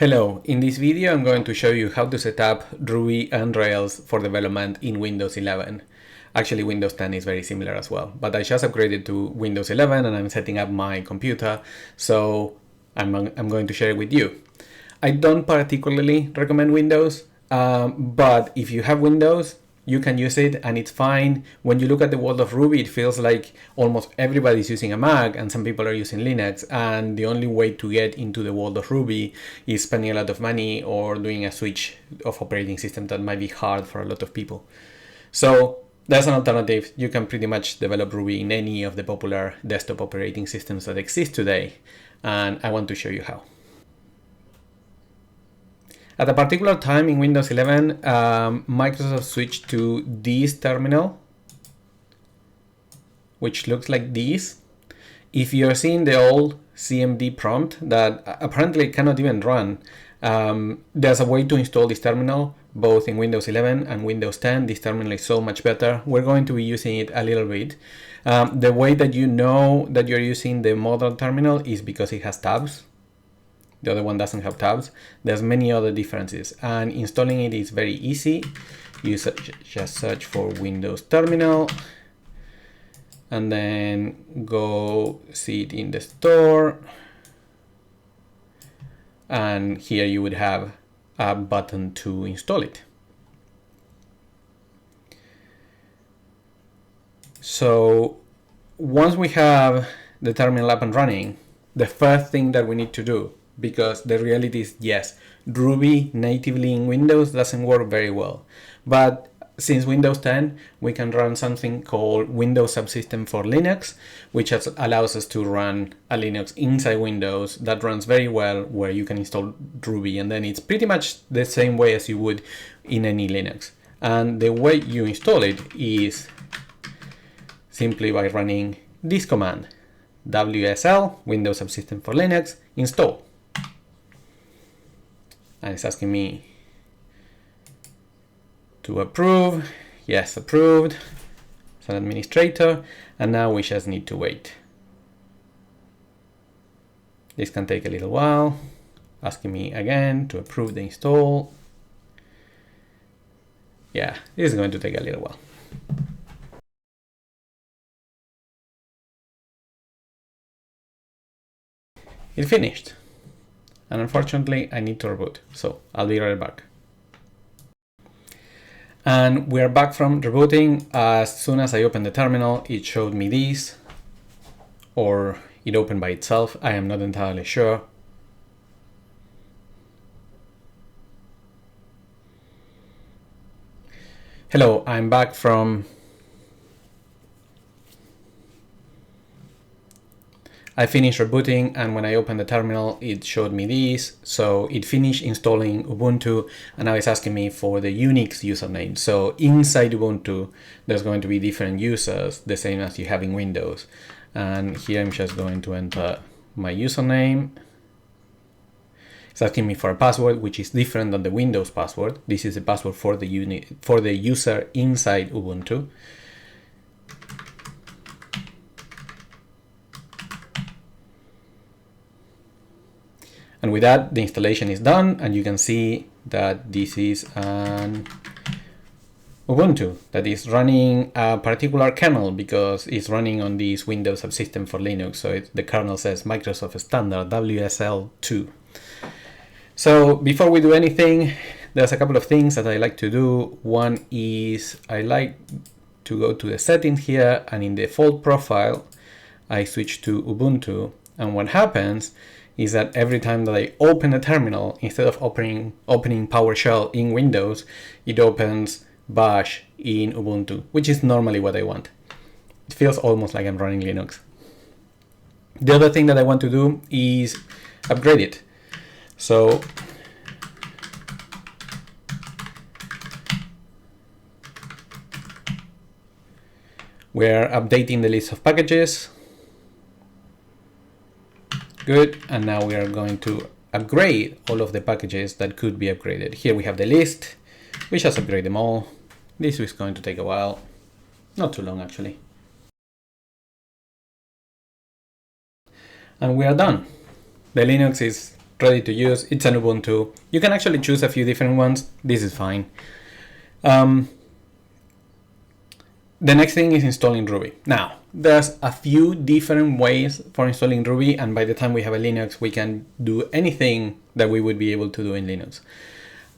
Hello, in this video I'm going to show you how to set up Ruby and Rails for development in Windows 11. Actually Windows 10 is very similar as well, but I just upgraded to Windows 11 and I'm setting up my computer, so I'm going to share it with you. I don't particularly recommend Windows, but if you have Windows, you can use it and it's fine. When you look at the world of Ruby, it feels like almost everybody's using a Mac and some people are using Linux, and the only way to get into the world of Ruby is spending a lot of money or doing a switch of operating system that might be hard for a lot of people. So there's an alternative. You can pretty much develop Ruby in any of the popular desktop operating systems that exist today, and I want to show you how. At a particular time in Windows 11, Microsoft switched to this terminal, which looks like this. If you're seeing the old CMD prompt that apparently cannot even run, there's a way to install this terminal both in Windows 11 and Windows 10. This terminal is so much better. We're going to be using it a little bit. The way that you know that you're using the modern terminal is because it has tabs. The other one doesn't have tabs. There's many other differences, and installing it is very easy. You just search for Windows Terminal and then go see it in the store. And here you would have a button to install it. So once we have the terminal up and running, the first thing that we need to do, because the reality is, yes, Ruby natively in Windows doesn't work very well. But since Windows 10, we can run something called Windows Subsystem for Linux, which allows us to run a Linux inside Windows that runs very well, where you can install Ruby, and then it's pretty much the same way as you would in any Linux. And the way you install it is simply by running this command, WSL, Windows Subsystem for Linux, install. And it's asking me to approve. Yes, approved. It's an administrator. And now we just need to wait. This can take a little while. Asking me again to approve the install. Yeah, this is going to take a little while. It finished. And unfortunately, I need to reboot, so I'll be right back. And we're back from rebooting. As soon as I opened the terminal, it showed me this, or it opened by itself. I am not entirely sure. Hello, I'm back from... I finished rebooting, and when I opened the terminal, it showed me this. So it finished installing Ubuntu, and now it's asking me for the Unix username. So inside Ubuntu, there's going to be different users, the same as you have in Windows. And here I'm just going to enter my username. It's asking me for a password, which is different than the Windows password. This is the password for the user inside Ubuntu. And with that, the installation is done, and you can see that this is an Ubuntu that is running a particular kernel because it's running on this Windows Subsystem for Linux. So the kernel says Microsoft Standard WSL 2. So before we do anything, there's a couple of things that I like to do. One is I like to go to the settings here, and in the default profile, I switch to Ubuntu. And what happens is that every time that I open a terminal, instead of opening PowerShell in Windows, it opens Bash in Ubuntu, which is normally what I want. It feels almost like I'm running Linux. The other thing that I want to do is upgrade it. So we're updating the list of packages. Good, and now we are going to upgrade all of the packages that could be upgraded. Here we have the list. We just upgrade them all. This is going to take a while. Not too long, actually. And we are done. The Linux is ready to use. It's an Ubuntu. You can actually choose a few different ones. This is fine. The next thing is installing Ruby. Now, there's a few different ways for installing Ruby, and by the time we have a Linux, we can do anything that we would be able to do in Linux.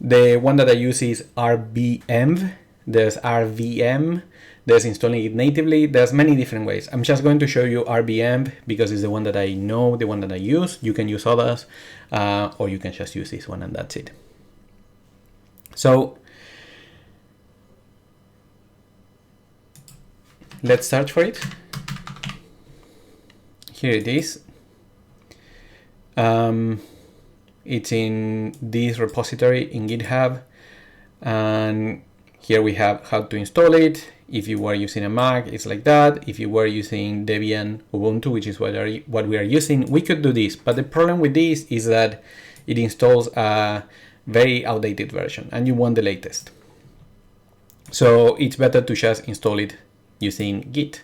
The one that I use is rbenv. There's rvm. There's installing it natively. There's many different ways. I'm just going to show you rbenv because it's the one that I know, the one that I use. You can use others, or you can just use this one and that's it. So let's search for it. Here it is. It's in this repository in GitHub, and here we have how to install it. If you were using a Mac, it's like that. If you were using Debian Ubuntu, which is what we are using, we could do this. But the problem with this is that it installs a very outdated version and you want the latest. So it's better to just install it using Git.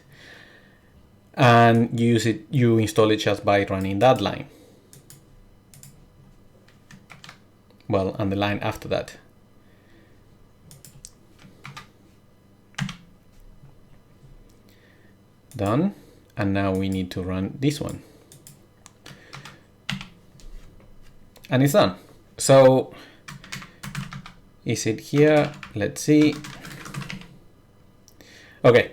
And you install it just by running that line. Well, and the line after that. Done. And now we need to run this one. And it's done. So is it here? Let's see. Okay.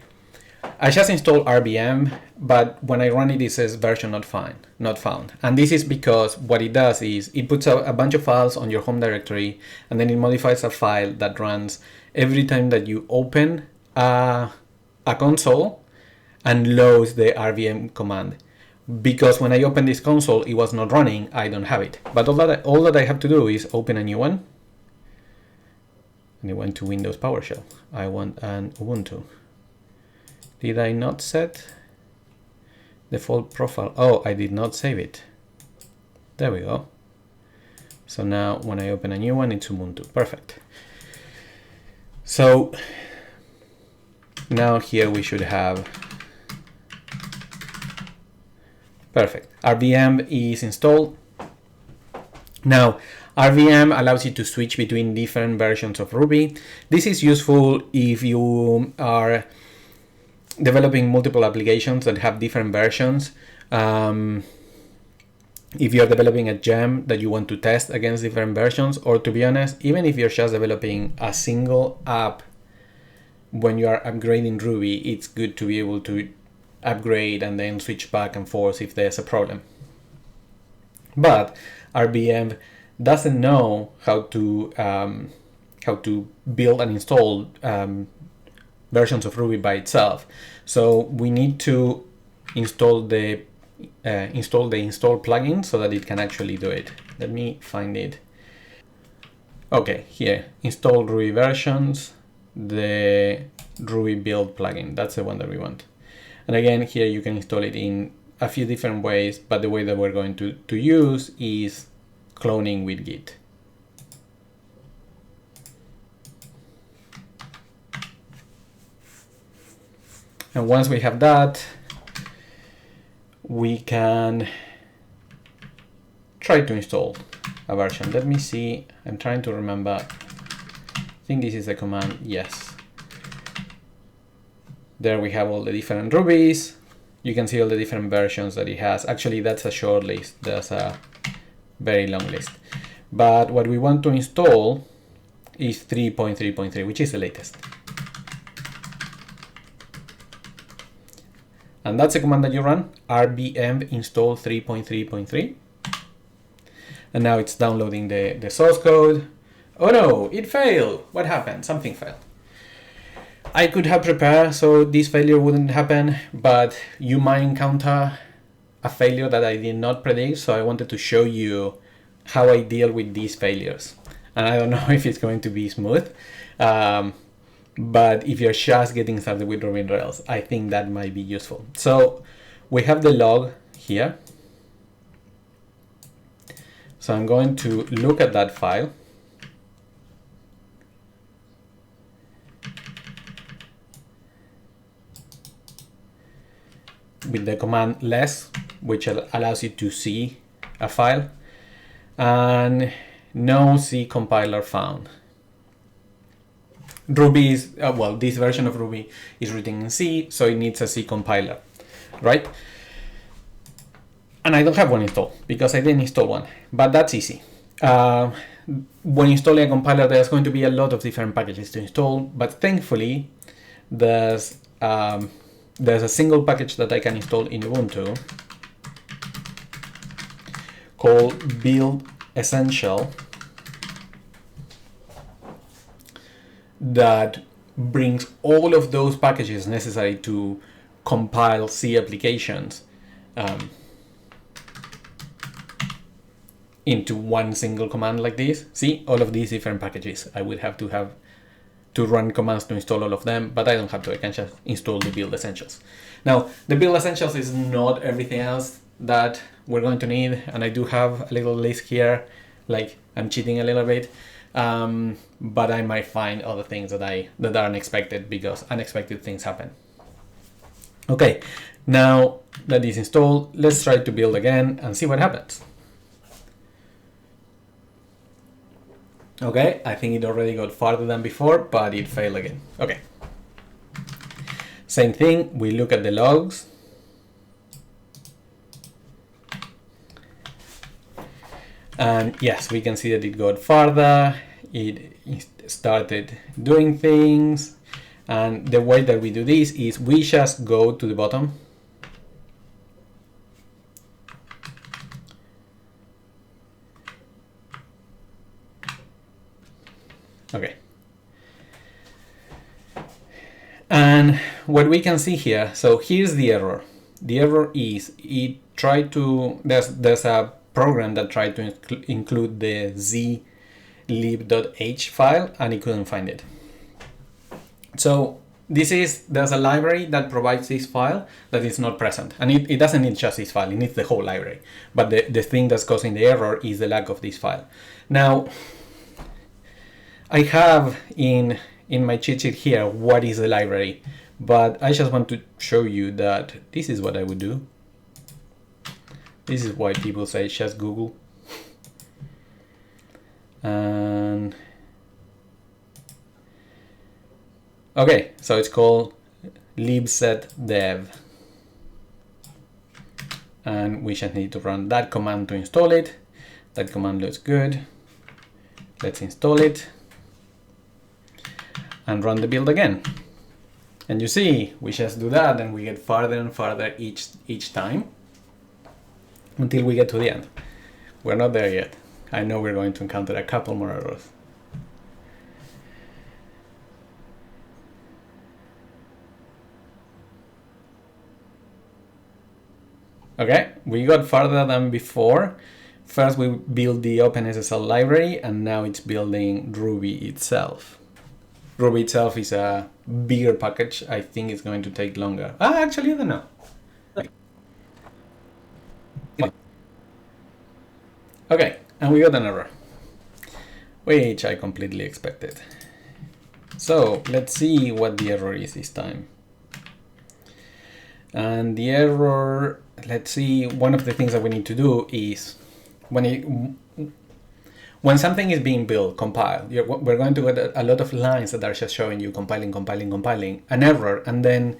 I just installed RBM, but when I run it, it says version not found. And this is because what it does is it puts a bunch of files on your home directory, and then it modifies a file that runs every time that you open a console and loads the RVM command. Because when I open this console, it was not running, I don't have it. But all that I have to do is open a new one. And I went to Windows PowerShell. I want an Ubuntu. Did I not set default profile? Oh, I did not save it. There we go. So now when I open a new one, it's Ubuntu. Perfect. So now here we should have, perfect. RVM is installed. Now, RVM allows you to switch between different versions of Ruby. This is useful if you are developing multiple applications that have different versions. If you're developing a gem that you want to test against different versions, or to be honest, even if you're just developing a single app, when you are upgrading Ruby, it's good to be able to upgrade and then switch back and forth if there's a problem. But RBM doesn't know how to build and install versions of Ruby by itself. So we need to install the install plugin so that it can actually do it. Let me find it. Okay, here, install Ruby versions, the Ruby build plugin. That's the one that we want. And again, here you can install it in a few different ways, but the way that we're going to use is cloning with Git. And once we have that, we can try to install a version. Let me see, I'm trying to remember. I think this is the command, yes. There we have all the different Rubies. You can see all the different versions that it has. Actually, that's a short list. There's a very long list. But what we want to install is 3.3.3, which is the latest. And that's a command that you run, rbenv install 3.3.3. And now it's downloading the source code. Oh no, it failed. What happened? Something failed. I could have prepared so this failure wouldn't happen, but you might encounter a failure that I did not predict. So I wanted to show you how I deal with these failures. And I don't know if it's going to be smooth. But if you're just getting started with Ruby on Rails, I think that might be useful. So we have the log here. So I'm going to look at that file. With the command less, which allows you to see a file. and no C compiler found. Ruby is, well, this version of Ruby is written in C, so it needs a C compiler, right? And I don't have one installed because I didn't install one, but that's easy. When installing a compiler, there's going to be a lot of different packages to install, but thankfully, there's a single package that I can install in Ubuntu called build essential that brings all of those packages necessary to compile C applications into one single command like this. See, all of these different packages. I would have to run commands to install all of them, but I don't have to. I can just install the build essentials. Now, the build essentials is not everything else that we're going to need, and I do have a little list here, like I'm cheating a little bit, but I might find other things that are unexpected, because unexpected things happen. Okay, now that is installed, let's try to build again and see what happens. Okay, I think it already got farther than before, but it failed again. Okay. Same thing, we look at the logs. And yes, we can see that it got farther, it started doing things. And the way that we do this is we just go to the bottom. Okay. And what we can see here, so here's the error. The error is it tried to, there's a program that tried to include the zlib.h file and it couldn't find it. So there's a library that provides this file that is not present, and it doesn't need just this file, it needs the whole library. But the thing that's causing the error is the lack of this file. Now, I have in my cheat sheet here what is the library, but I just want to show you that this is what I would do. This is why people say just Google. And okay, so it's called libsetdev, and we just need to run that command to install it. That command looks good. Let's install it and run the build again. And you see, we just do that and we get farther and farther each time until we get to the end. We're not there yet. I know we're going to encounter a couple more errors. Okay, we got farther than before. First we built the OpenSSL library, and now it's building Ruby itself. Ruby itself is a bigger package. I think it's going to take longer. Actually, I don't know. Okay, and we got an error, which I completely expected. So let's see what the error is this time. And the error, let's see, one of the things that we need to do is when something is being built, compiled, we're going to get a lot of lines that are just showing you compiling, an error, and then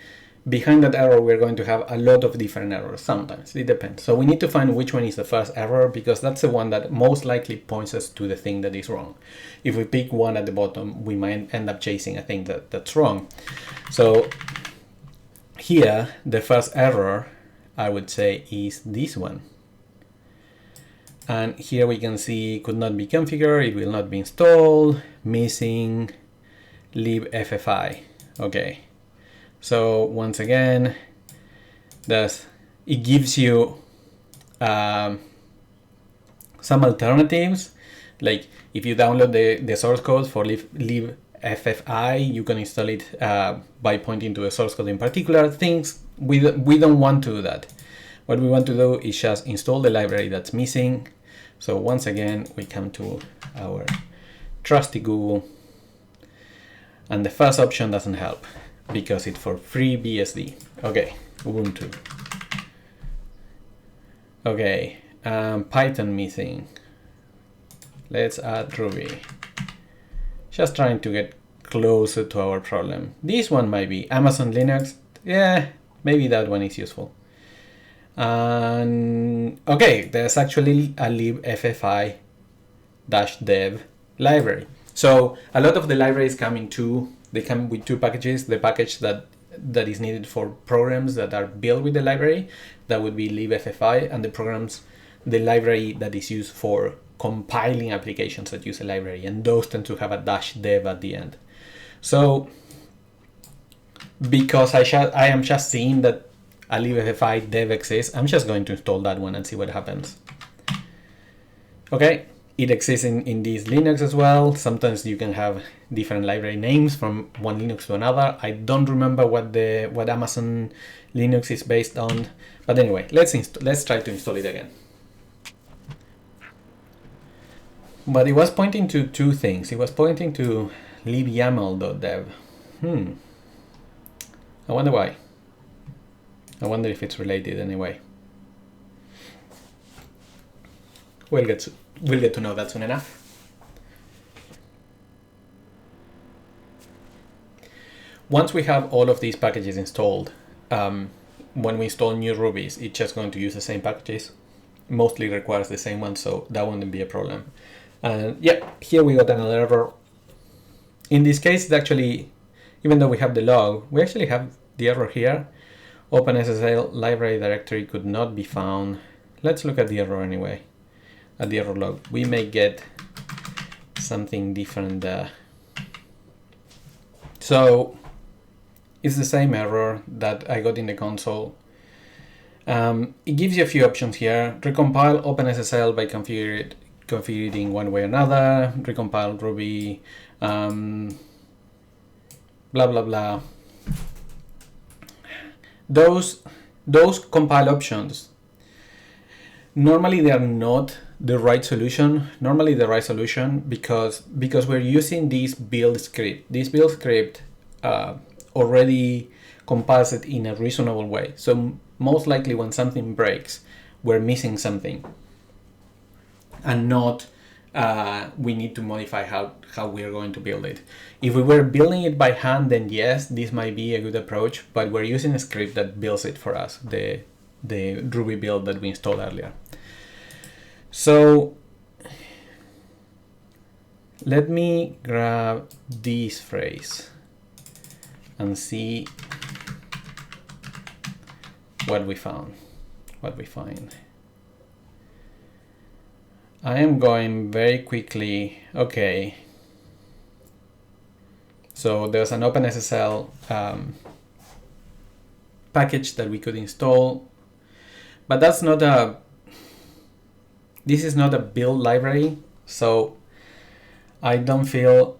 behind that error we're going to have a lot of different errors. Sometimes it depends. So we need to find which one is the first error, because that's the one that most likely points us to the thing that is wrong. If we pick one at the bottom, we might end up chasing a thing that's wrong. So here, the first error, I would say, is this one. And here we can see could not be configured, it will not be installed, missing libffi. Okay, so once again, it gives you some alternatives. Like if you download the source code for libffi, you can install it by pointing to a source code in particular. Things we don't want to do that. What we want to do is just install the library that's missing. So once again, we come to our trusty Google, and the first option doesn't help because it's for FreeBSD. Okay, Ubuntu. Okay, Python missing. Let's add Ruby. Just trying to get closer to our problem. This one might be Amazon Linux. Yeah, maybe that one is useful. And okay, there's actually a libffi-dev library. So a lot of the libraries come with two packages. The package that is needed for programs that are built with the library, that would be libffi, and the library that is used for compiling applications that use a library, and those tend to have a -dev at the end. So because I am just seeing that a libffi dev exists, I'm just going to install that one and see what happens. Okay, it exists in this Linux as well. Sometimes you can have different library names from one Linux to another. I don't remember what Amazon Linux is based on, but anyway, let's try to install it again. But it was pointing to two things. It was pointing to libyaml.dev. I wonder why. I wonder if it's related anyway. We'll get to know that soon enough. Once we have all of these packages installed, when we install new Rubies, it's just going to use the same packages. Mostly requires the same one, so that wouldn't be a problem. And yeah, here we got another error. In this case, it actually, even though we have the log, we actually have the error here. OpenSSL library directory could not be found. Let's look at the error anyway, at the error log. We may get something different there. So it's the same error that I got in the console. It gives you a few options here. Recompile OpenSSL by configuring one way or another. Recompile Ruby, blah, blah, blah. Those compile options, normally they are not the right solution. Normally the right solution, because we're using this build script. This build script already compiles it in a reasonable way. So most likely when something breaks, we're missing something, and not we need to modify how we're going to build it. If we were building it by hand, then yes, this might be a good approach, but we're using a script that builds it for us, the Ruby build that we installed earlier. So let me grab this phrase and see what we find. I am going very quickly. Okay. So there's an OpenSSL package that we could install, but this is not a build library, so I don't feel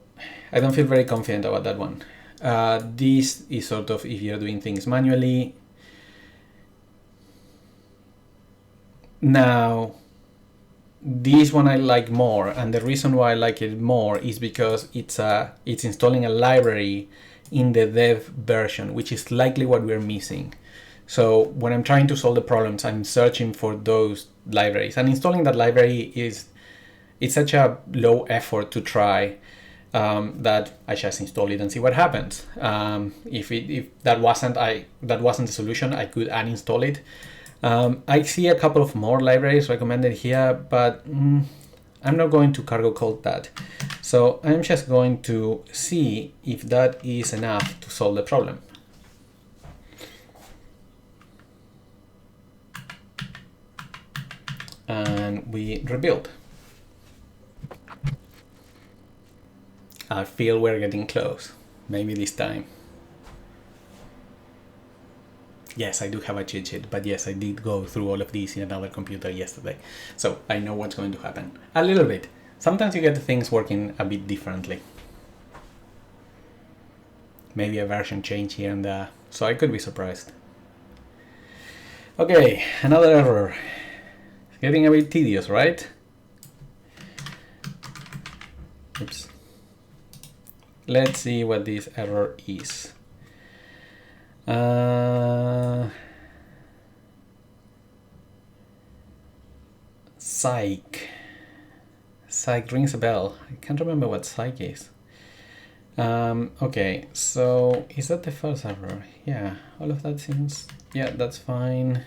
very confident about that one. This is sort of if you're doing things manually. Now, this one I like more, and the reason why I like it more is because it's installing a library in the dev version, which is likely what we're missing. So when I'm trying to solve the problems, I'm searching for those libraries, and installing that library it's such a low effort to try that I just install it and see what happens. If that wasn't the solution, I could uninstall it. I see a couple of more libraries recommended here, but I'm not going to cargo code that. So I'm just going to see if that is enough to solve the problem. And we rebuild. I feel we're getting close. Maybe this time. Yes, I do have a cheat sheet, but yes, I did go through all of these in another computer yesterday. So I know what's going to happen. A little bit. Sometimes you get things working a bit differently. Maybe a version change here and there. So I could be surprised. Okay, another error. It's getting a bit tedious, right? Oops. Let's see what this error is. Psych. Psych rings a bell. I can't remember what Psych is. Okay, so is that the file server? Yeah, all of that seems, yeah, that's fine.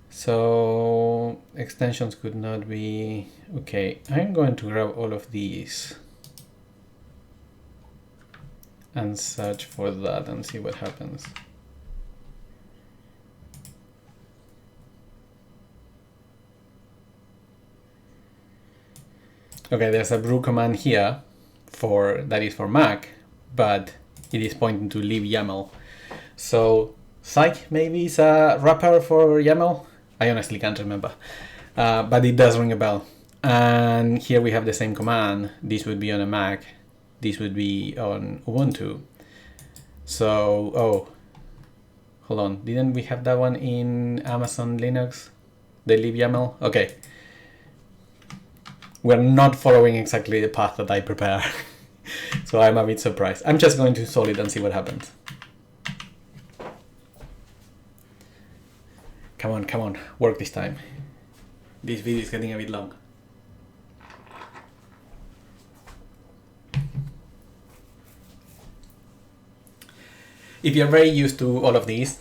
So extensions could not be, okay, I'm going to grab all of these and search for that and see what happens. Okay, there's a brew command here that is for Mac, but it is pointing to libyaml. So Psych maybe is a wrapper for YAML. I honestly can't remember, but it does ring a bell. And here we have the same command. This would be on a Mac. This would be on Ubuntu. So, oh, hold on. Didn't we have that one in Amazon Linux? The libyaml? Okay. We're not following exactly the path that I prepare. So I'm a bit surprised. I'm just going to install it and see what happens. Come on, work this time. This video is getting a bit long. If you're very used to all of these,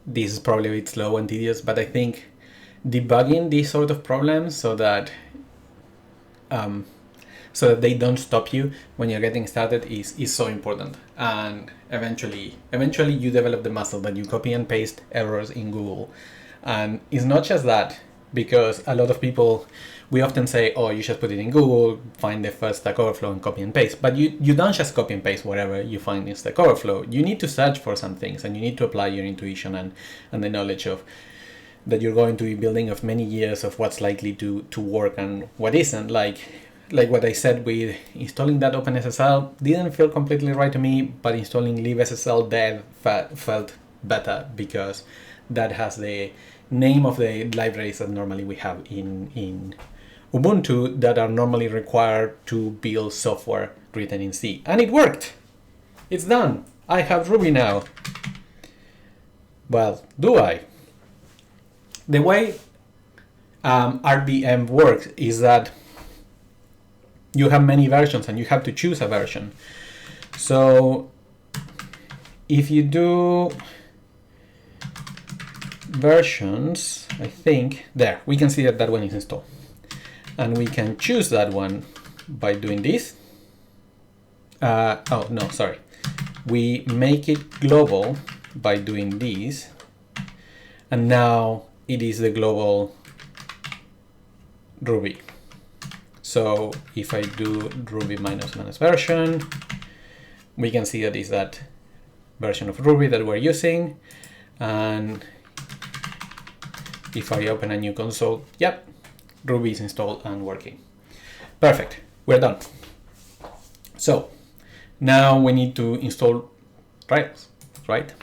this is probably a bit slow and tedious, but I think debugging these sort of problems so that they don't stop you when you're getting started is so important. And eventually you develop the muscle that you copy and paste errors in Google. And it's not just that, because a lot of people, we often say, oh, you just put it in Google, find the first Stack Overflow and copy and paste. But you don't just copy and paste whatever you find in Stack Overflow. You need to search for some things, and you need to apply your intuition and the knowledge of that you're going to be building of many years of what's likely to work and what isn't. Like what I said with installing that OpenSSL didn't feel completely right to me, but installing libSSL dev felt better because that has the name of the libraries that normally we have in Ubuntu that are normally required to build software written in C. And it worked. It's done. I have Ruby now. Well, do I? The way rbenv works is that you have many versions and you have to choose a version. So if you do versions, I think there we can see that one is installed, and we can choose that one by doing this. Oh no, sorry, we make it global by doing this, and now it is the global Ruby. So if I do Ruby minus version, we can see that is that version of Ruby that we're using. And if I open a new console, yep, Ruby is installed and working. Perfect, we're done. So now we need to install Rails, right?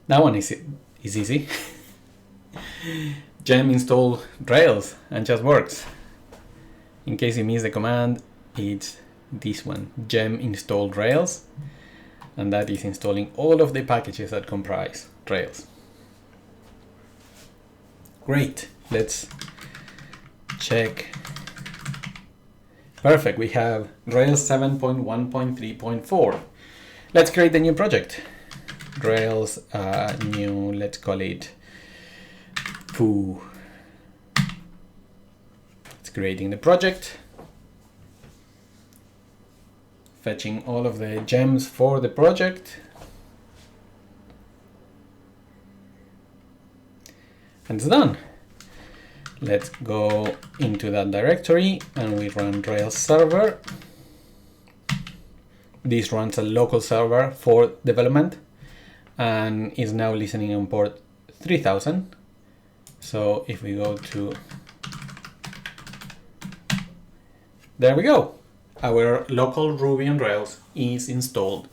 That one is easy. Gem install Rails and just works. In case you miss the command, it's this one, gem install Rails, and that is installing all of the packages that comprise Rails. Great, let's check. Perfect, we have Rails 7.1.3.4. Let's create a new project. Rails new, let's call it foo. It's creating the project, fetching all of the gems for the project, and it's done. Let's go into that directory and we run Rails server. This runs a local server for development and is now listening on port 3000. So if we go to, there we go. Our local Ruby on Rails is installed.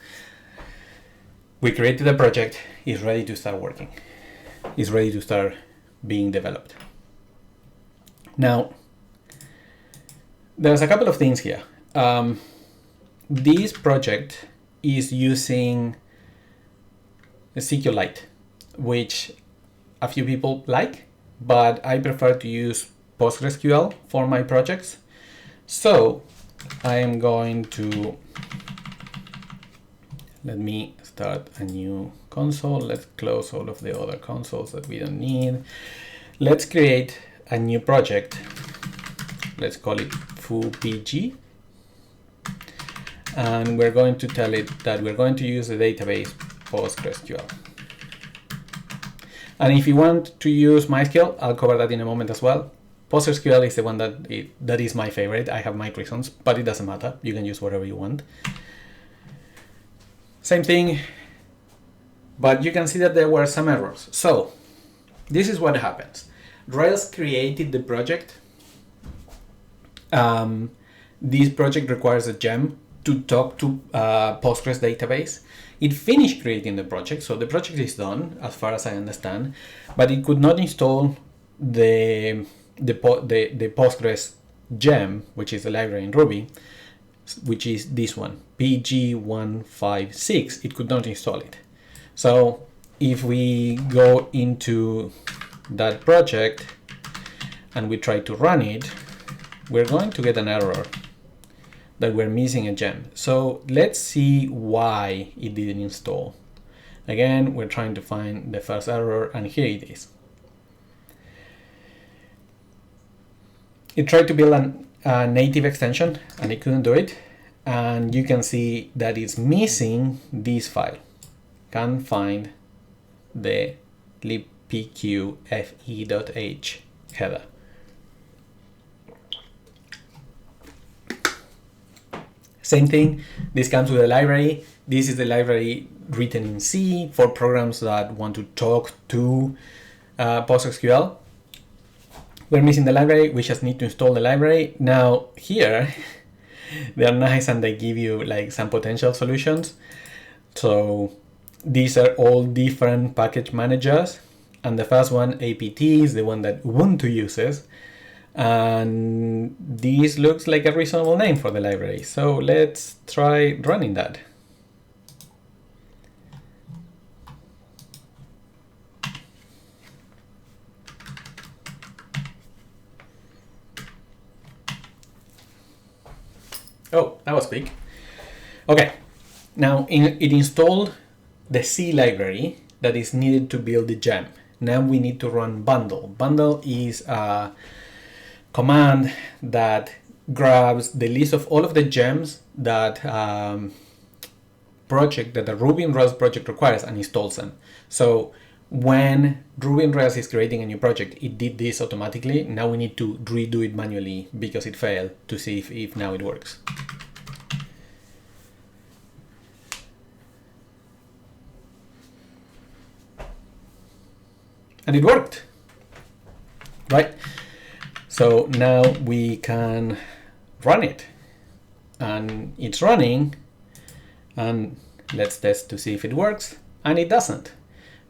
We created a project, it's ready to start working. It's ready to start being developed. Now, there's a couple of things here. This project is using SQLite, which a few people like, but I prefer to use PostgreSQL for my projects. So I am going to, let me start a new console. Let's close all of the other consoles that we don't need. Let's create a new project. Let's call it FooPG. And we're going to tell it that we're going to use the database PostgreSQL. And if you want to use MySQL, I'll cover that in a moment as well. PostgreSQL is the one that is my favorite. I have my reasons, but it doesn't matter. You can use whatever you want. Same thing, but you can see that there were some errors. So this is what happens. Rails created the project. This project requires a gem to talk to Postgres database. It finished creating the project, so the project is done as far as I understand, but it could not install the Postgres gem, which is the library in Ruby, which is this one, PG156. It could not install it. So if we go into that project and we try to run it, we're going to get an error that we're missing a gem. So let's see why it didn't install. Again, we're trying to find the first error, and here it is. It tried to build a native extension and it couldn't do it. And you can see that it's missing this file. Can't find the libpqfe.h header. Same thing, this comes with a library. This is the library written in C for programs that want to talk to PostgreSQL. We're missing the library, we just need to install the library. Now here, they're nice and they give you like some potential solutions. So these are all different package managers. And the first one, apt, is the one that Ubuntu uses. And this looks like a reasonable name for the library. So let's try running that. Oh, that was quick. Okay, now it installed the C library that is needed to build the gem. Now we need to run bundle. Bundle is a command that grabs the list of all of the gems that the Ruby on Rails project requires and installs them. So when Ruby on Rails is creating a new project, it did this automatically. Now we need to redo it manually because it failed, to see if now it works. And it worked, right? So now we can run it, and it's running, and let's test to see if it works, and it doesn't,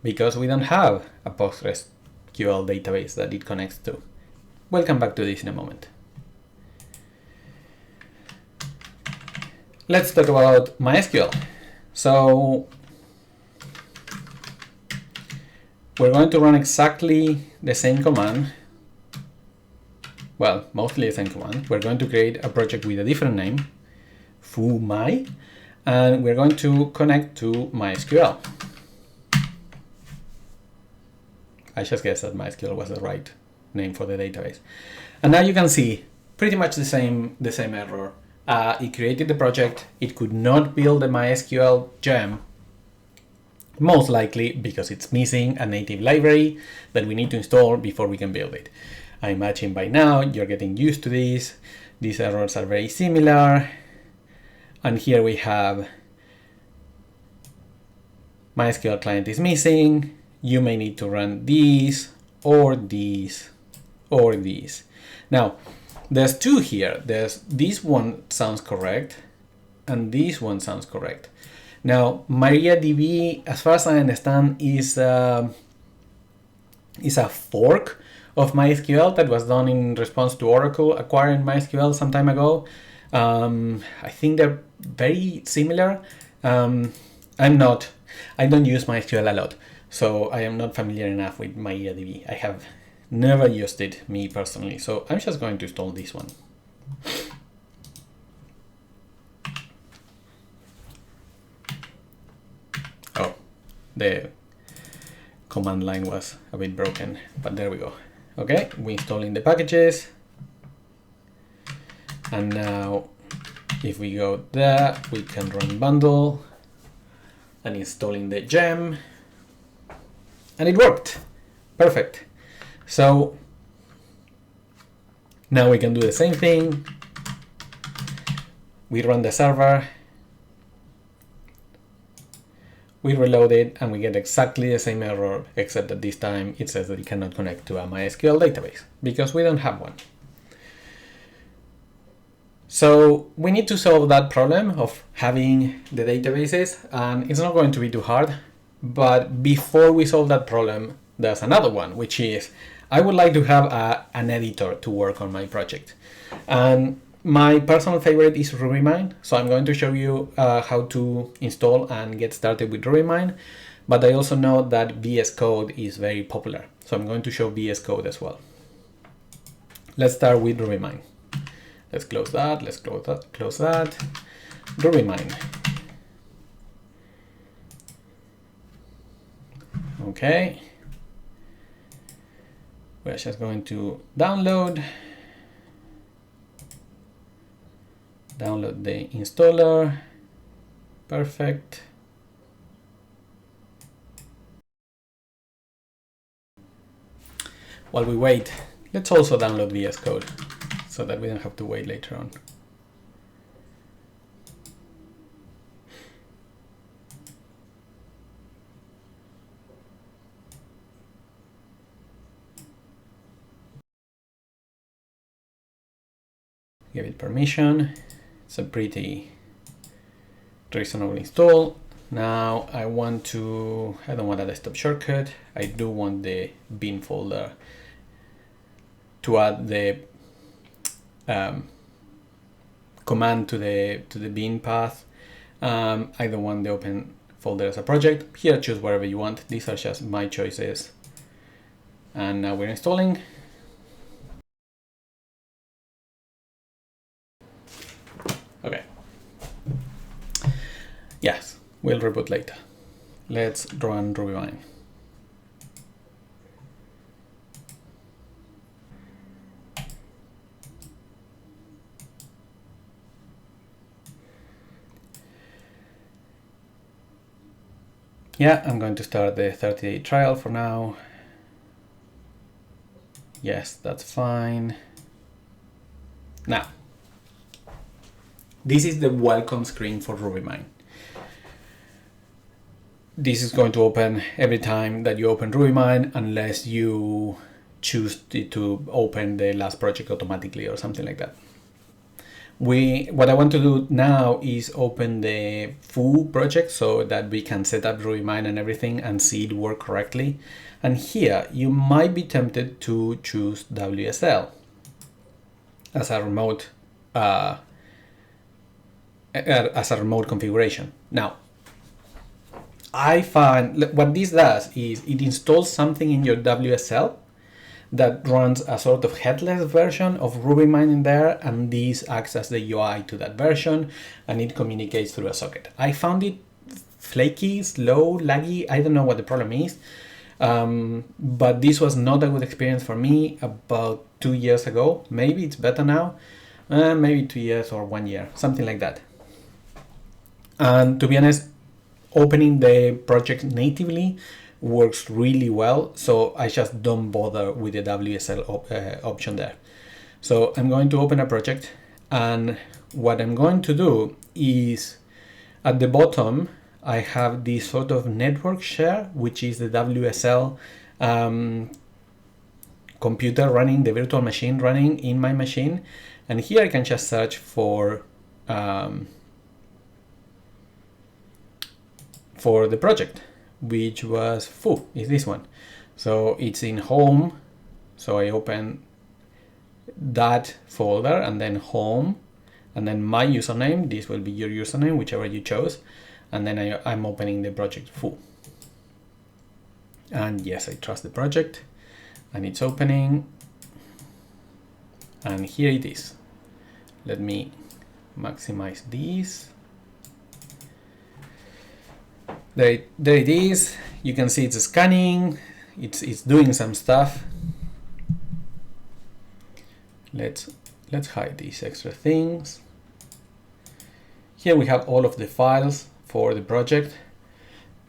because we don't have a PostgreSQL database that it connects to. We'll come back to this in a moment. Let's talk about MySQL. So we're going to run exactly the same command. Well, mostly the same command. We're going to create a project with a different name, FooMy, and we're going to connect to MySQL. I just guessed that MySQL was the right name for the database. And now you can see pretty much the same error. It created the project. It could not build the MySQL gem, most likely because it's missing a native library that we need to install before we can build it. I imagine by now you're getting used to this. These errors are very similar. And here we have MySQL client is missing. You may need to run these or these or these. Now, there's two here. There's this one sounds correct and this one sounds correct. Now, MariaDB, as far as I understand, is a fork of MySQL that was done in response to Oracle acquiring MySQL some time ago. I think they're very similar. I don't use MySQL a lot, so I am not familiar enough with MariaDB. I have never used it, me personally, so I'm just going to install this one. Oh, the command line was a bit broken, but there we go. Okay, we're installing the packages. And now if we go there, we can run bundle and installing the gem, and it worked. Perfect. So now we can do the same thing. We run the server, we reload it, and we get exactly the same error, except that this time it says that it cannot connect to a MySQL database because we don't have one. So we need to solve that problem of having the databases, and it's not going to be too hard. But before we solve that problem, there's another one, which is I would like to have an editor to work on my project. And my personal favorite is RubyMine. So I'm going to show you how to install and get started with RubyMine. But I also know that VSCode is very popular. So I'm going to show VSCode as well. Let's start with RubyMine. Let's close that, let's close that. RubyMine. Okay. We're just going to download the installer. Perfect. While we wait, let's also download VS Code so that we don't have to wait later on. Give it permission. It's a pretty reasonable install. Now I don't want a desktop shortcut. I do want the bin folder to add the command to the bin path. I don't want the open folder as a project. Here, choose whatever you want. These are just my choices. And now we're installing. Okay. Yes, we'll reboot later. Let's run RubyMine. Yeah, I'm going to start the 30-day trial for now. Yes, that's fine. Now, this is the welcome screen for RubyMine. This is going to open every time that you open RubyMine, unless you choose to open the last project automatically or something like that. What I want to do now is open the full project so that we can set up RubyMine and everything and see it work correctly. And here you might be tempted to choose WSL as a remote configuration. Now, I find what this does is it installs something in your WSL that runs a sort of headless version of RubyMine in there, and this acts as the UI to that version, and it communicates through a socket. I found it flaky, slow, laggy. I don't know what the problem is, but this was not a good experience for me about 2 years ago. Maybe it's better now, maybe 2 years or 1 year, something like that. And to be honest, opening the project natively works really well, so I just don't bother with the WSL option there. So I'm going to open a project, and what I'm going to do is at the bottom I have this sort of network share, which is the WSL computer running, the virtual machine running in my machine, and here I can just search for the project, which was is this one. So it's in home. So I open that folder and then home and then my username. This will be your username, whichever you chose. and then I'm opening the project full. And yes, I trust the project, and it's opening, and here it is. Let me maximize this. There it is. You can see it's scanning, it's doing some stuff. Let's hide these extra things. Here we have all of the files for the project.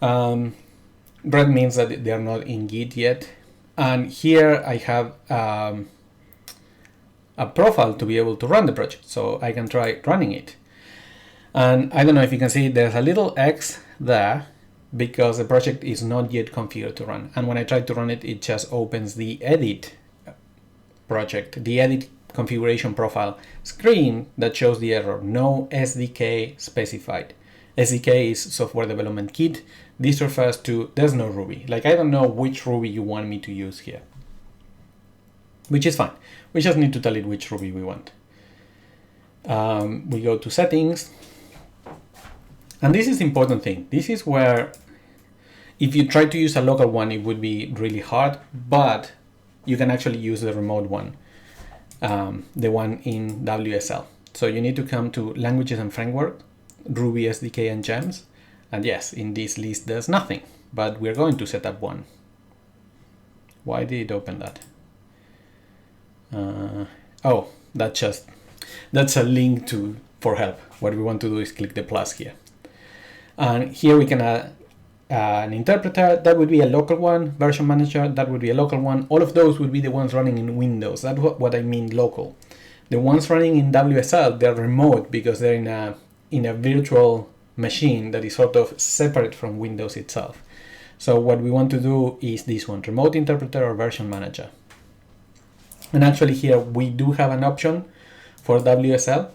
Red means that they are not in Git yet. And here I have a profile to be able to run the project, so I can try running it. And I don't know if you can see, there's a little X there because the project is not yet configured to run. And when I try to run it, it just opens the edit project, the edit configuration profile screen that shows the error, no SDK specified. SDK is software development kit. This refers to, there's no Ruby. Like, I don't know which Ruby you want me to use here, which is fine. We just need to tell it which Ruby we want. We go to settings. And this is the important thing. This is where, if you try to use a local one, it would be really hard, but you can actually use the remote one, the one in WSL. So you need to come to Languages and Framework, Ruby SDK and Gems. And yes, in this list, there's nothing, but we're going to set up one. Why did it open that? Oh, that's a link for help. What we want to do is click the plus here. And here we can add an interpreter. That would be a local one. Version manager, that would be a local one. All of those would be the ones running in Windows. That's what I mean local. The ones running in WSL, they're remote because they're in a virtual machine that is sort of separate from Windows itself. So what we want to do is this one, remote interpreter or version manager. And actually here we do have an option for WSL.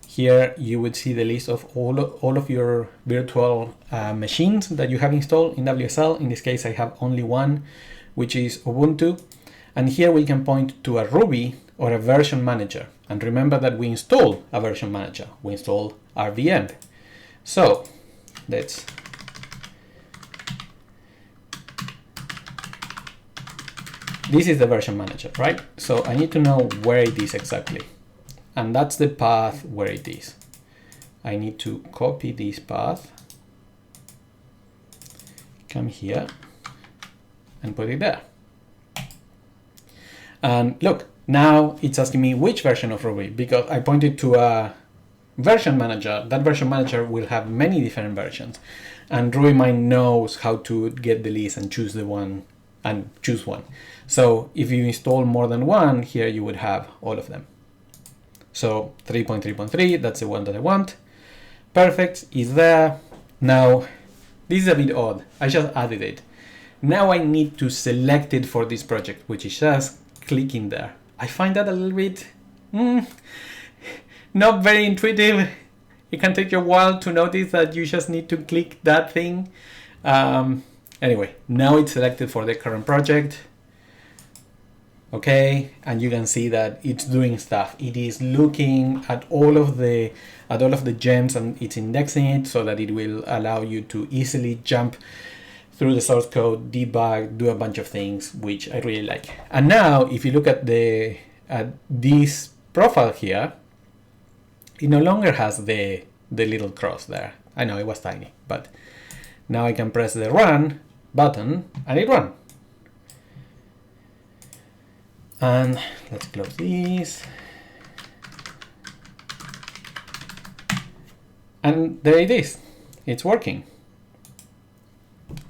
Here you would see the list of all of your virtual machines that you have installed in WSL. In this case, I have only one, which is Ubuntu. And here we can point to a Ruby or a version manager. And remember that we install a version manager. We install rbenv. So let's this is the version manager, right? So I need to know where it is exactly. And that's the path where it is. I need to copy this path, come here, and put it there. And look, now it's asking me which version of Ruby, because I pointed to a version manager. That version manager will have many different versions. And RubyMine knows how to get the list and choose the one and choose one. So if you install more than one, here you would have all of them. So 3.3.3, that's the one that I want. Perfect, is there. Now, this is a bit odd. I just added it. Now I need to select it for this project, which is just clicking there. I find that a little bit not very intuitive. It can take you a while to notice that you just need to click that thing. Anyway, now it's selected for the current project. Okay, and you can see that it's doing stuff. It is looking at all of the gems and it's indexing it so that it will allow you to easily jump through the source code, debug, do a bunch of things, which I really like. And now, if you look at this profile here, it no longer has the little cross there. I know it was tiny, but now I can press the run button and it runs. And let's close these. And there it is. It's working.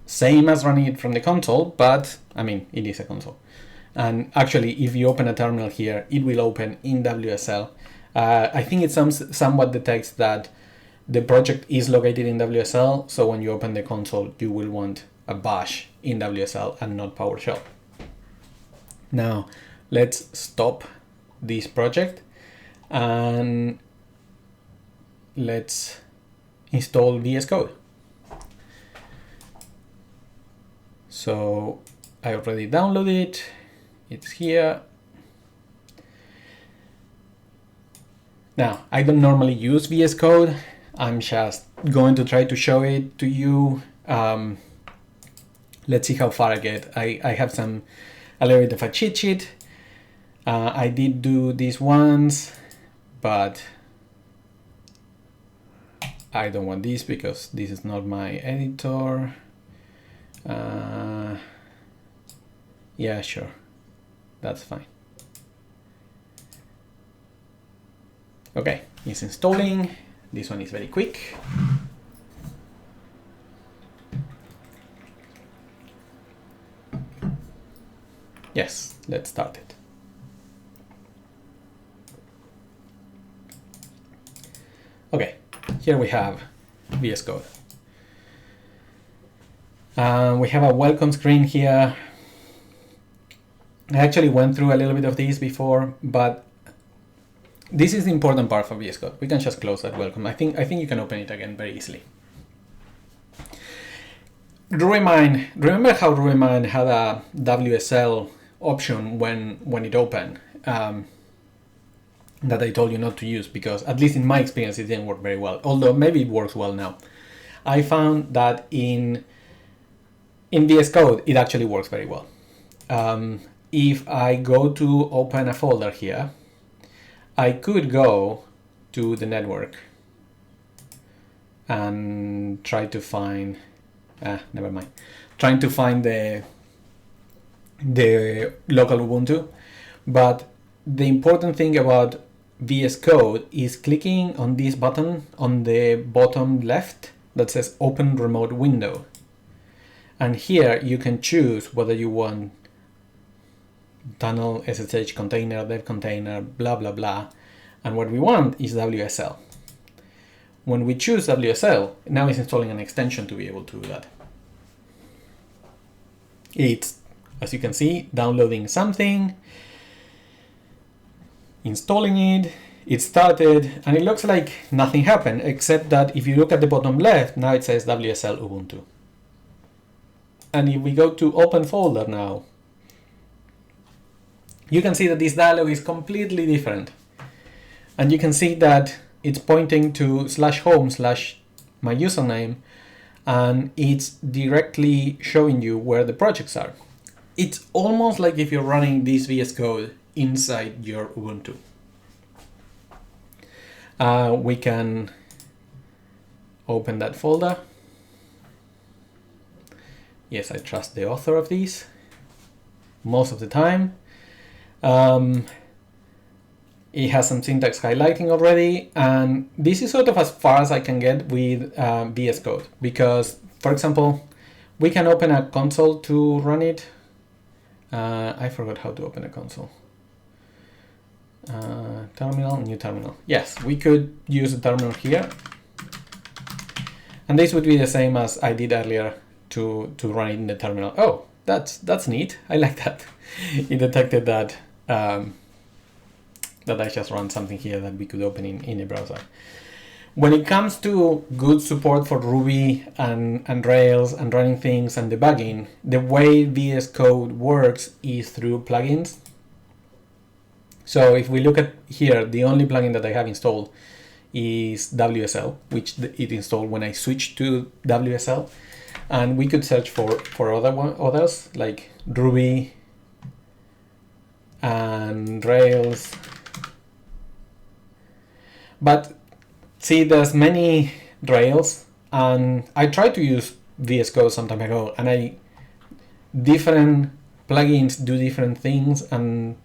Same as running it from the console, but I mean, it is a console. And actually, if you open a terminal here, it will open in WSL. I think it somewhat detects that the project is located in WSL. So when you open the console, you will want a bash in WSL and not PowerShell. Now, let's stop this project and let's install VSCode. So I already downloaded it. It's here. Now, I don't normally use VSCode. I'm just going to try to show it to you. Let's see how far I get. I have a little bit of a cheat sheet. I did do this once, but I don't want this because this is not my editor. Yeah, sure, that's fine. Okay, it's installing. This one is very quick. Yes, let's start it. Okay, here we have VS Code. We have a welcome screen here. I actually went through a little bit of this before, but this is the important part for VS Code. We can just close that welcome. I think you can open it again very easily. RubyMine. Remember how RubyMine had a WSL option when it opened that I told you not to use because, at least in my experience, it didn't work very well. Although maybe it works well now. I found that in VS Code it actually works very well. If I go to open a folder here, I could go to the network and try to find, never mind, trying to find the local Ubuntu. But the important thing about VS Code is clicking on this button on the bottom left that says Open Remote Window. And here you can choose whether you want tunnel, SSH container, dev container, blah, blah, blah. And what we want is WSL. When we choose WSL, now it's installing an extension to be able to do that. It's, as you can see, downloading something, installing it, it started, and it looks like nothing happened, except that if you look at the bottom left, now it says WSL Ubuntu. And if we go to open folder now, you can see that this dialog is completely different. And you can see that it's pointing to /home/my username, and it's directly showing you where the projects are. It's almost like if you're running this VS Code inside your Ubuntu. We can open that folder. Yes, I trust the author of these most of the time. It has some syntax highlighting already, and this is sort of as far as I can get with VS Code, because, for example, we can open a console to run it. I forgot how to open a console. Terminal, new terminal. Yes, we could use a terminal here, and this would be the same as I did earlier to run it in the terminal. Oh, that's neat. I like that. It detected that that I just ran something here that we could open in a browser. When it comes to good support for Ruby and Rails and running things and debugging, the way VS Code works is through plugins. So if we look at here, the only plugin that I have installed is WSL, which it installed when I switched to WSL. And we could search for others like Ruby and Rails. But see, there's many Rails, and I tried to use VS Code some time ago, and different plugins do different things, and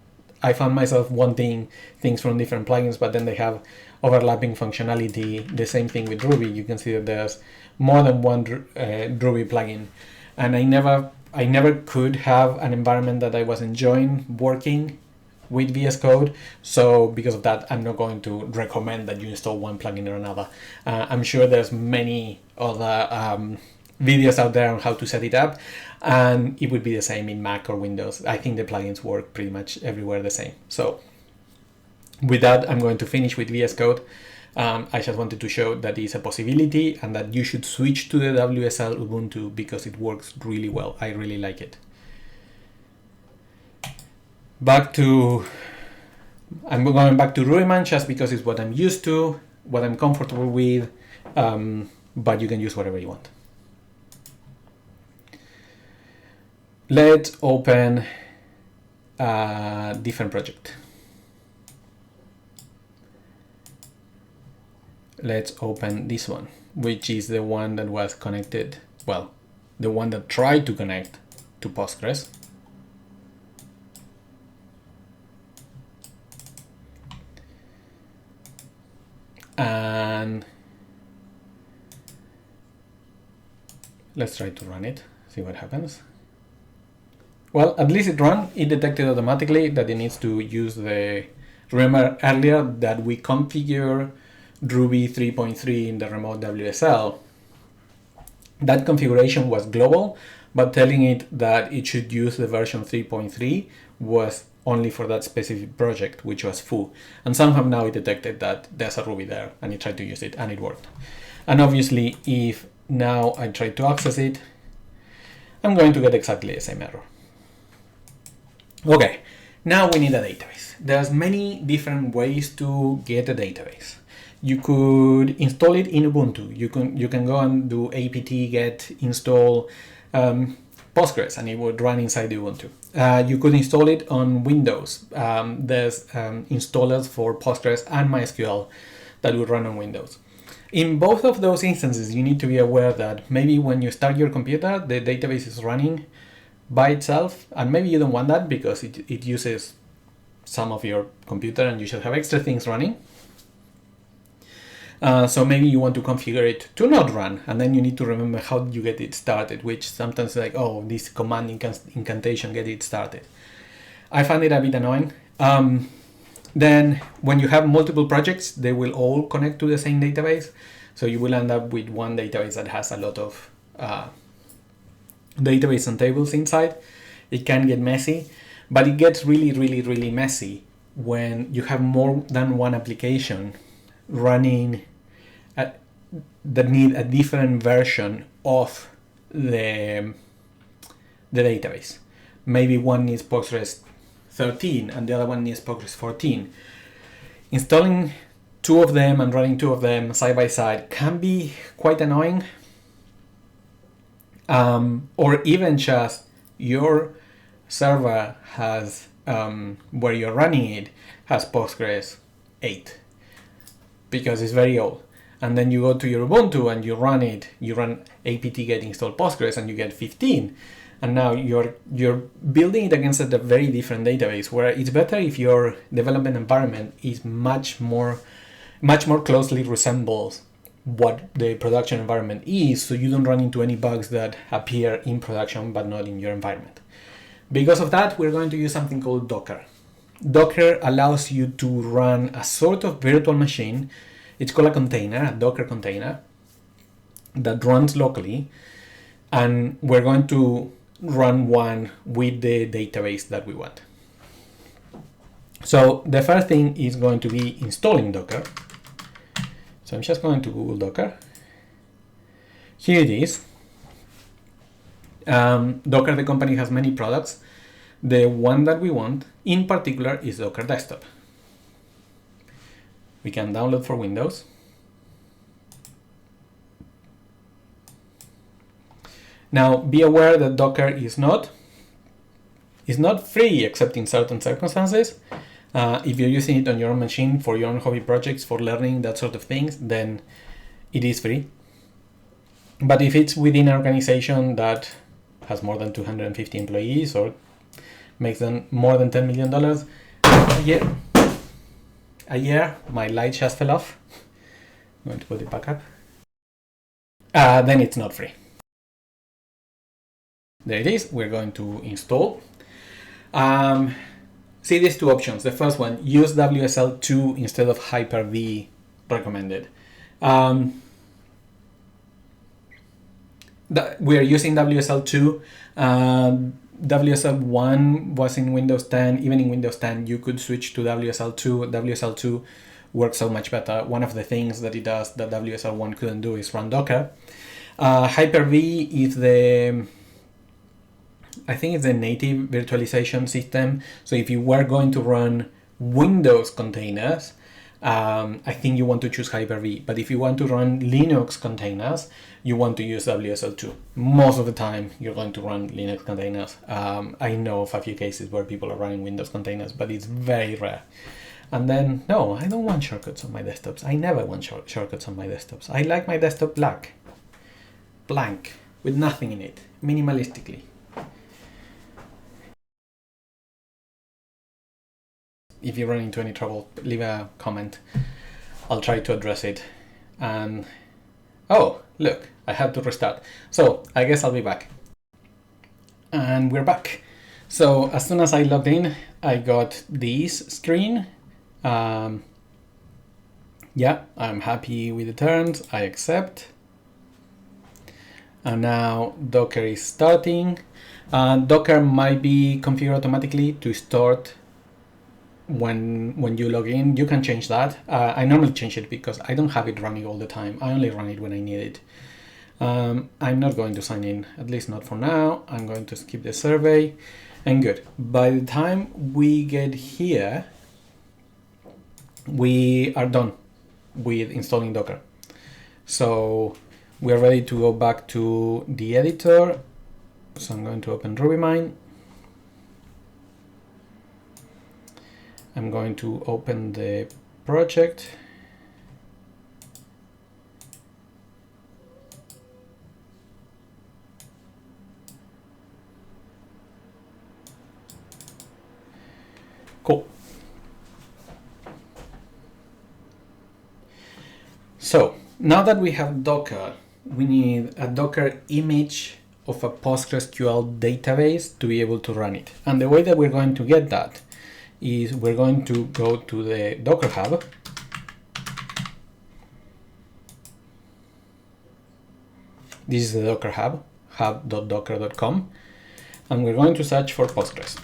I found myself wanting things from different plugins, but then they have overlapping functionality. The same thing with Ruby. You can see that there's more than one Ruby plugin, and I never could have an environment that I was enjoying working with VS Code. So because of that, I'm not going to recommend that you install one plugin or another. I'm sure there's many other videos out there on how to set it up, and it would be the same in Mac or Windows. I think the plugins work pretty much everywhere the same. So with that, I'm going to finish with VS Code. I just wanted to show that it's a possibility and that you should switch to the WSL Ubuntu because it works really well. I really like it. I'm going back to RubyMine just because it's what I'm used to, what I'm comfortable with. but you can use whatever you want. Let's open a different project. Let's open this one, which is the one that was connected, well, the one that tried to connect to Postgres. And let's try to run it, see what happens. Well, at least it ran. It detected automatically that it needs to use the, remember earlier that we configure Ruby 3.3 in the remote WSL. That configuration was global, but telling it that it should use the version 3.3 was only for that specific project, which was foo. And somehow now it detected that there's a Ruby there, and it tried to use it, and it worked. And obviously, if now I try to access it, I'm going to get exactly the same error. Okay, now we need a database. There's many different ways to get a database. You could install it in Ubuntu. You can go and do apt get install Postgres, and it would run inside the Ubuntu. You could install it on Windows. There's installers for Postgres and MySQL that would run on Windows. In both of those instances, you need to be aware that maybe when you start your computer, the database is running by itself, and maybe you don't want that because it uses some of your computer and you should have extra things running. So maybe you want to configure it to not run, and then you need to remember how you get it started, which sometimes like, oh, this command incantation, get it started. I find it a bit annoying. Then when you have multiple projects, they will all connect to the same database. So you will end up with one database that has a lot of database and tables inside. It can get messy, but it gets really, really, really messy when you have more than one application running that need a different version of the database. Maybe one needs Postgres 13 and the other one needs Postgres 14. Installing two of them and running two of them side by side can be quite annoying. Or even just your server has, where you're running it, has Postgres 8 because it's very old. And then you go to your Ubuntu and you run it, you run apt get install Postgres and you get 15. And now you're building it against a very different database, where it's better if your development environment is much more closely resembles what the production environment is, so you don't run into any bugs that appear in production but not in your environment. Because of that, we're going to use something called Docker. Docker allows you to run a sort of virtual machine. It's called a container, a Docker container, that runs locally, and we're going to run one with the database that we want. So the first thing is going to be installing Docker. So I'm just going to Google Docker. Here it is. Docker, the company, has many products. The one that we want in particular is Docker Desktop. We can download for Windows. Now be aware that Docker is not free except in certain circumstances. If you're using it on your own machine for your own hobby projects, for learning, that sort of things, then it is free. But if it's within an organization that has more than 250 employees or makes them more than $10 million a year, my light just fell off. I'm going to put it back up. Then it's not free. There it is. We're going to install. See these two options. The first one, use WSL 2 instead of Hyper-V recommended. We are using WSL 2. WSL 1 was in Windows 10. Even in Windows 10, you could switch to WSL 2. WSL 2 works so much better. One of the things that it does that WSL 1 couldn't do is run Docker. Hyper-V is I think it's a native virtualization system. So if you were going to run Windows containers, I think you want to choose Hyper-V. But if you want to run Linux containers, you want to use WSL2. Most of the time, you're going to run Linux containers. I know of a few cases where people are running Windows containers, but it's very rare. And then, no, I don't want shortcuts on my desktops. I never want shortcuts on my desktops. I like my desktop blank, with nothing in it, minimalistically. If you run into any trouble, leave a comment. I'll try to address it. And oh, look, I have to restart. So I guess I'll be back. And we're back. So as soon as I logged in, I got this screen. Yeah, I'm happy with the terms. I accept. And now Docker is starting. Docker might be configured automatically to start when you log in. You can change that. I normally change it because I don't have it running all the time. I only run it when I need it. I'm not going to sign in, at least not for now. I'm going to skip the survey, and good. By the time we get here, we are done with installing Docker. So we are ready to go back to the editor. So I'm going to open RubyMine. I'm going to open the project. Cool. So now that we have Docker, we need a Docker image of a PostgreSQL database to be able to run it. And the way that we're going to get that is we're going to go to the Docker Hub. This is the Docker Hub, hub.docker.com, and we're going to search for Postgres.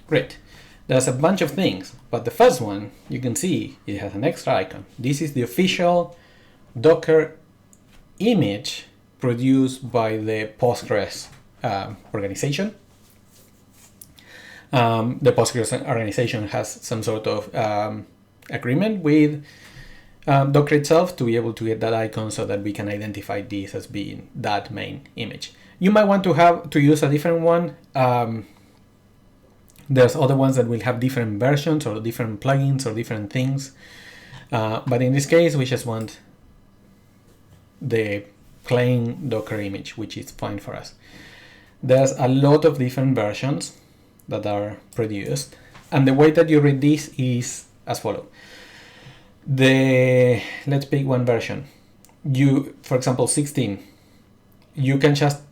Great. There's a bunch of things, but the first one, you can see it has an extra icon. This is the official Docker image produced by the Postgres organization. The Postgres organization has some sort of agreement with Docker itself to be able to get that icon so that we can identify this as being that main image. You might want to use a different one. There's other ones that will have different versions or different plugins or different things. But in this case, we just want the plain Docker image, which is fine for us. There's a lot of different versions that are produced, and the way that you read this is as follows. Let's pick one version. For example, 16. You can just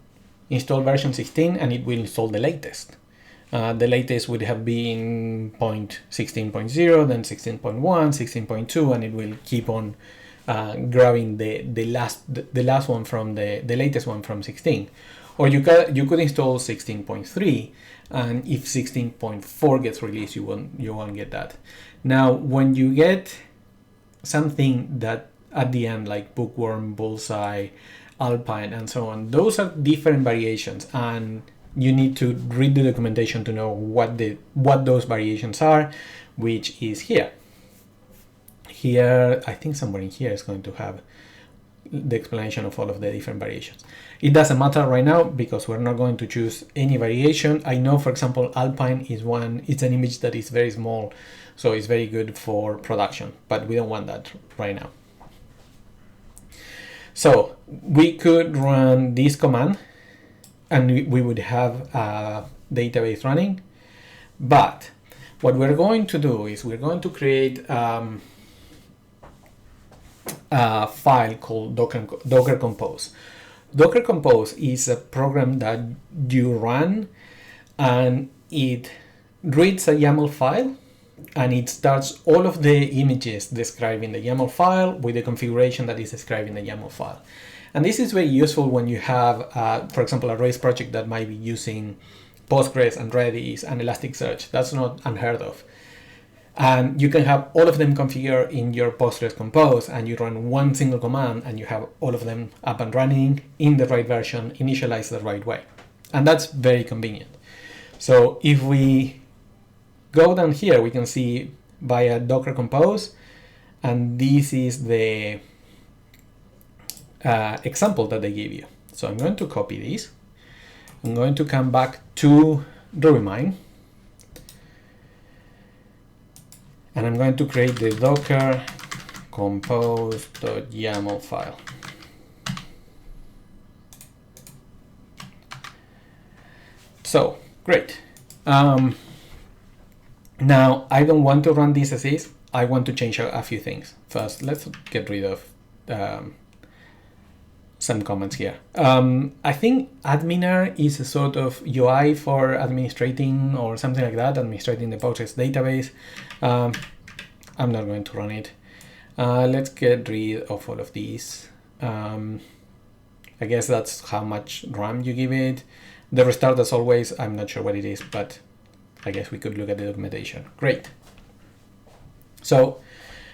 install version 16 and it will install the latest. The latest would have been 16.0, then 16.1, 16.2, and it will keep on grabbing the last one from the latest one from 16. Or you could install 16.3, and if 16.4 gets released, you won't get that. Now, when you get something that at the end, like Bookworm, Bullseye, Alpine, and so on, those are different variations, and you need to read the documentation to know what those variations are, which is here. Here, I think somewhere in here is going to have the explanation of all of the different variations. It doesn't matter right now because we're not going to choose any variation. I know, for example, Alpine is one. It's an image that is very small, so it's very good for production, but we don't want that right now. So we could run this command and we would have a database running. But what we're going to do is we're going to create a file called Docker Compose. Docker Compose is a program that you run and it reads a YAML file and it starts all of the images described in the YAML file with the configuration that is described in the YAML file. And this is very useful when you have, for example, a Rails project that might be using Postgres and Redis and Elasticsearch. That's not unheard of. And you can have all of them configured in your Postgres Compose, and you run one single command and you have all of them up and running in the right version, initialized the right way. And that's very convenient. So if we go down here, we can see via Docker Compose, and this is the example that they give you. So I'm going to copy this. I'm going to come back to RubyMine, and I'm going to create the docker compose.yaml file. So great. Now I don't want to run this as is. I want to change a few things. First, let's get rid of some comments here. I think adminer is a sort of UI for administrating or something like that, administrating the Postgres database. I'm not going to run it. Let's get rid of all of these. I guess that's how much RAM you give it. The restart, as always, I'm not sure what it is, but I guess we could look at the documentation. Great. So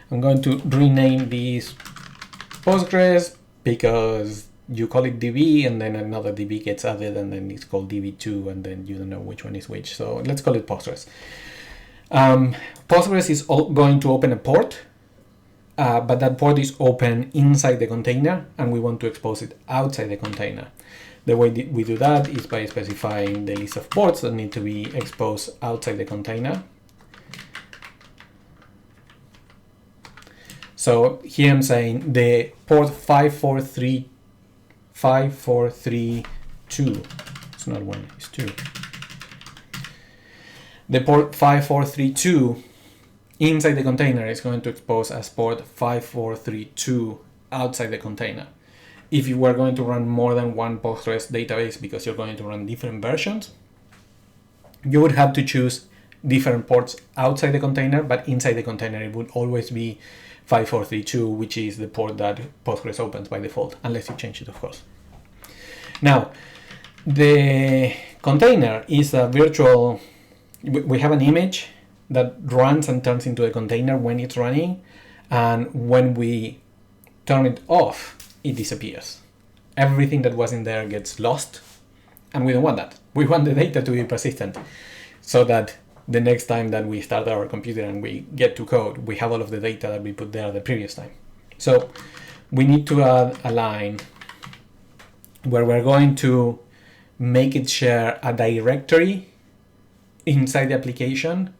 I'm going to rename this Postgres because you call it DB and then another DB gets added and then it's called DB2 and then you don't know which one is which. So let's call it Postgres. Postgres is going to open a port, but that port is open inside the container and we want to expose it outside the container. The way we do that is by specifying the list of ports that need to be exposed outside the container. So here I'm saying the port 5432. It's not one, it's two. The port 5432 inside the container is going to expose as port 5432 outside the container. If you were going to run more than one Postgres database because you're going to run different versions, you would have to choose different ports outside the container, but inside the container it would always be 5432, which is the port that Postgres opens by default, unless you change it, of course. Now, the container is a virtual, we have an image that runs and turns into a container when it's running, and when we turn it off, it disappears. Everything that was in there gets lost, and we don't want that. We want the data to be persistent so that the next time that we start our computer and we get to code, we have all of the data that we put there the previous time. So we need to add a line where we're going to make it share a directory inside the application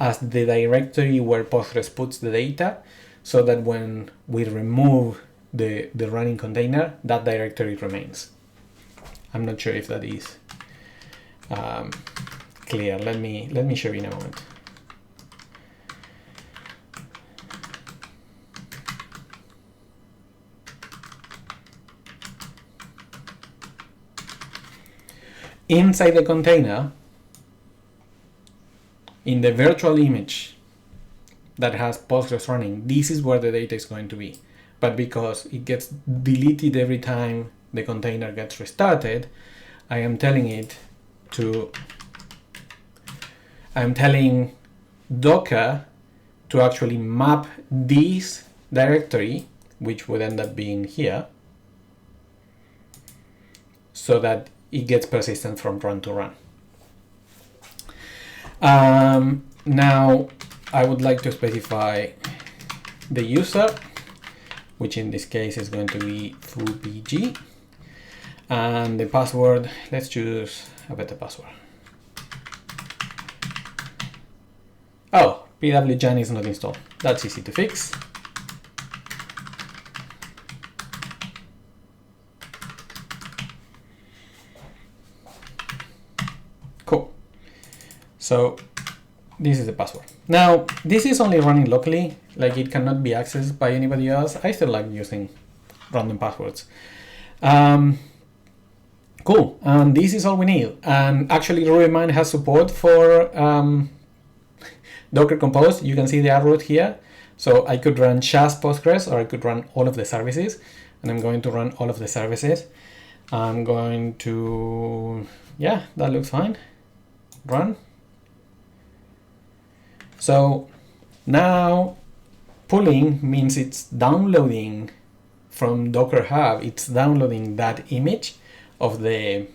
as the directory where Postgres puts the data, so that when we remove the running container, that directory remains. I'm not sure if that is clear. Let me show you in a moment. Inside the container, in the virtual image that has Postgres running, this is where the data is going to be. But because it gets deleted every time the container gets restarted, I'm telling Docker to actually map this directory, which would end up being here, so that it gets persistent from run to run. Now I would like to specify the user, which in this case is going to be RubyG, and the password, let's choose a better password. Oh, pwjan is not installed. That's easy to fix. Cool. So this is the password. Now, this is only running locally, like it cannot be accessed by anybody else. I still like using random passwords. Cool, and this is all we need. And actually RubyMine has support for Docker Compose. You can see the arrow here. So I could run just Postgres, or I could run all of the services, and I'm going to run all of the services. I'm going to, yeah, that looks fine. Run. So now pulling means it's downloading from Docker Hub. It's downloading that image of the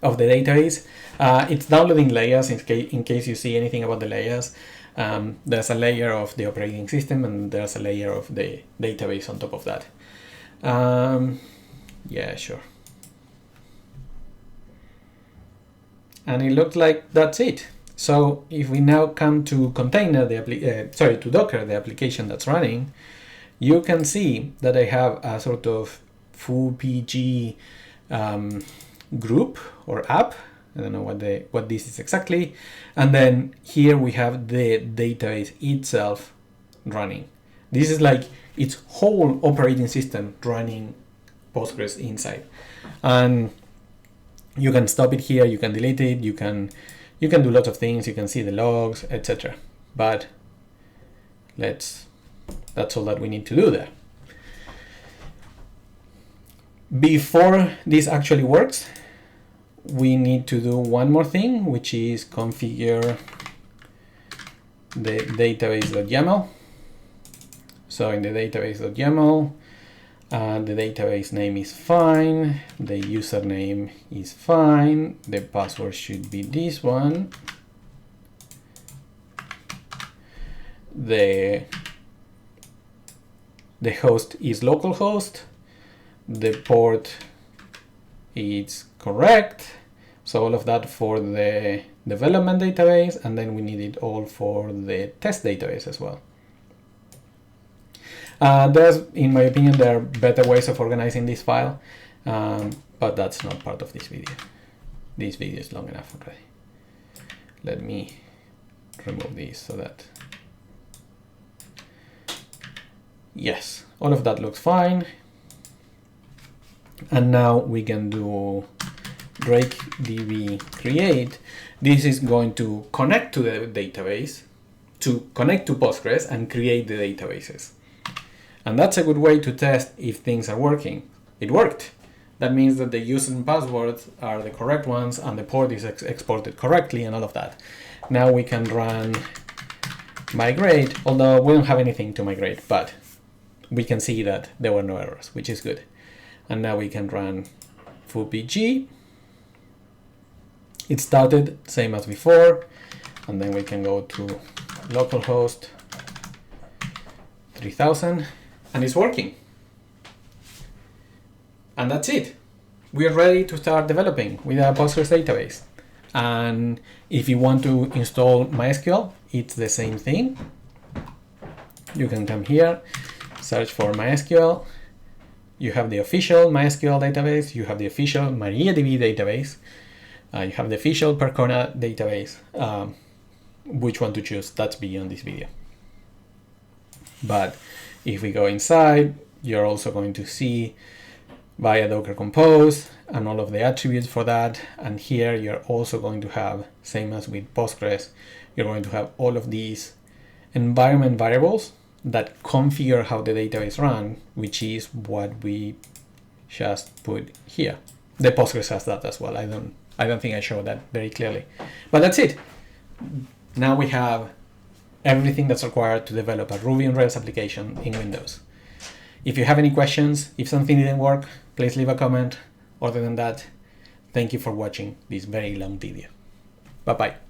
database. It's downloading layers in case you see anything about the layers. There's a layer of the operating system and there's a layer of the database on top of that. Yeah, sure. And it looks like that's it. So if we now come to container, to Docker, the application that's running, you can see that I have a sort of foo-pg group or app. I don't know what this is exactly. And then here we have the database itself running. This is like its whole operating system running Postgres inside. And you can stop it here, you can delete it, you can do lots of things, you can see the logs, etc. But that's all that we need to do there. Before this actually works, we need to do one more thing, which is configure the database.yaml. So in the database.yaml, the database name is fine, the username is fine, the password should be this one, the host is localhost, the port is correct, so all of that for the development database, and then we need it all for the test database as well. In my opinion, there are better ways of organizing this file, but that's not part of this video. This video is long enough already. Let me remove this so that... Yes, all of that looks fine. And now we can do breakdb create. This is going to connect to the database, to connect to Postgres and create the databases. And that's a good way to test if things are working. It worked. That means that the user and passwords are the correct ones and the port is exported correctly and all of that. Now we can run migrate, although we don't have anything to migrate, but we can see that there were no errors, which is good. And now we can run foo-pg. It started same as before, and then we can go to localhost 3000. And it's working. And that's it. We are ready to start developing with a Postgres database. And if you want to install MySQL, it's the same thing. You can come here, search for MySQL. You have the official MySQL database. You have the official MariaDB database. You have the official Percona database. Which one to choose? That's beyond this video. But if we go inside, you're also going to see via Docker Compose and all of the attributes for that. And here you're also going to have, same as with Postgres, you're going to have all of these environment variables that configure how the database runs, which is what we just put here. The Postgres has that as well. I don't think I showed that very clearly, but that's it. Now we have everything that's required to develop a Ruby on Rails application in Windows. If you have any questions, if something didn't work, please leave a comment. Other than that, thank you for watching this very long video. Bye-bye.